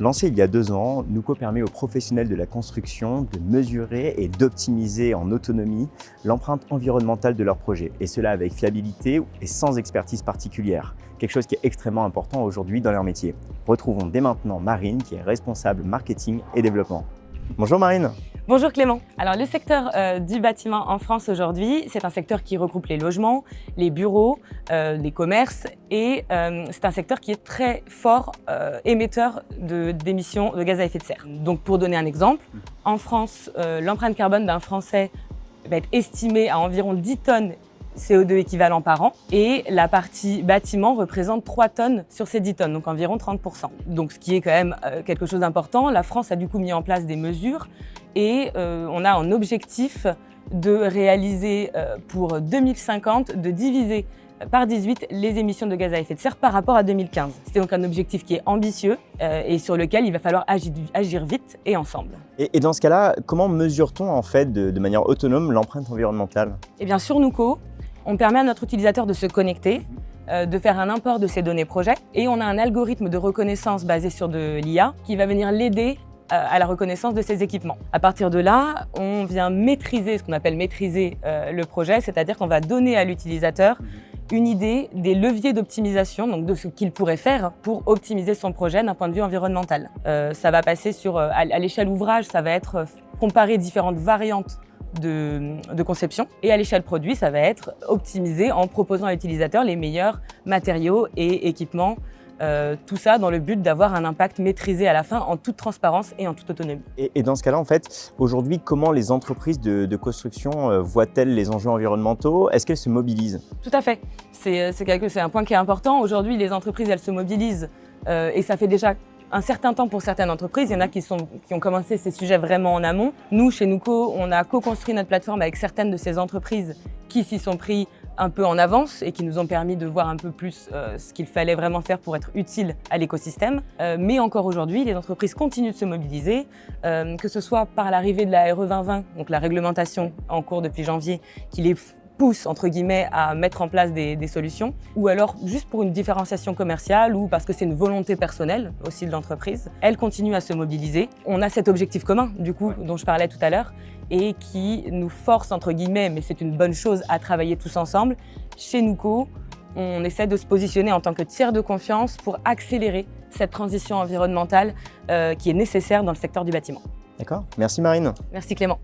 Lancé il y a 2 ans, Nuco permet aux professionnels de la construction de mesurer et d'optimiser en autonomie l'empreinte environnementale de leur projet, et cela avec fiabilité et sans expertise particulière, quelque chose qui est extrêmement important aujourd'hui dans leur métier. Retrouvons dès maintenant Marine, qui est responsable marketing et développement. Bonjour Marine. Bonjour Clément. Alors le secteur du bâtiment en France aujourd'hui, c'est un secteur qui regroupe les logements, les bureaux, les commerces et c'est un secteur qui est très fort émetteur d'émissions de gaz à effet de serre. Donc pour donner un exemple, en France, l'empreinte carbone d'un Français va être estimée à environ 10 tonnes CO2 équivalent par an et la partie bâtiment représente 3 tonnes sur ces 10 tonnes, donc environ 30%. Donc ce qui est quand même quelque chose d'important. La France a du coup mis en place des mesures et on a un objectif de réaliser pour 2050, de diviser par 18 les émissions de gaz à effet de serre par rapport à 2015. C'est donc un objectif qui est ambitieux et sur lequel il va falloir agir vite et ensemble. Et dans ce cas-là, comment mesure-t-on en fait de manière autonome l'empreinte environnementale ? Eh bien sur Nuco, on permet à notre utilisateur de se connecter, de faire un import de ses données projets et on a un algorithme de reconnaissance basé sur de l'IA qui va venir l'aider à la reconnaissance de ses équipements. À partir de là, on vient maîtriser ce qu'on appelle maîtriser le projet, c'est-à-dire qu'on va donner à l'utilisateur une idée des leviers d'optimisation, donc de ce qu'il pourrait faire pour optimiser son projet d'un point de vue environnemental. Ça va passer sur, à l'échelle ouvrage, ça va être comparer différentes variantes de conception. Et à l'échelle produit, ça va être optimisé en proposant à l'utilisateur les meilleurs matériaux et équipements. Tout ça dans le but d'avoir un impact maîtrisé à la fin en toute transparence et en toute autonomie. Et dans ce cas-là, en fait, aujourd'hui, comment les entreprises de construction voient-elles les enjeux environnementaux ? Est-ce qu'elles se mobilisent ? Tout à fait. C'est un point qui est important. Aujourd'hui, les entreprises, elles se mobilisent et ça fait déjà un certain temps pour certaines entreprises. Il y en a qui ont commencé ces sujets vraiment en amont. Nous, chez Nuco, on a co-construit notre plateforme avec certaines de ces entreprises qui s'y sont pris un peu en avance et qui nous ont permis de voir un peu plus ce qu'il fallait vraiment faire pour être utile à l'écosystème. Mais encore aujourd'hui, les entreprises continuent de se mobiliser, que ce soit par l'arrivée de la RE 2020, donc la réglementation en cours depuis janvier, qui les pousse entre guillemets à mettre en place des solutions, ou alors juste pour une différenciation commerciale ou parce que c'est une volonté personnelle aussi de l'entreprise. Elles continuent à se mobiliser. On a cet objectif commun, du coup, dont je parlais tout à l'heure, et qui nous force, entre guillemets, mais c'est une bonne chose, à travailler tous ensemble. Chez Nuco, on essaie de se positionner en tant que tiers de confiance pour accélérer cette transition environnementale qui est nécessaire dans le secteur du bâtiment. D'accord. Merci Marine. Merci Clément.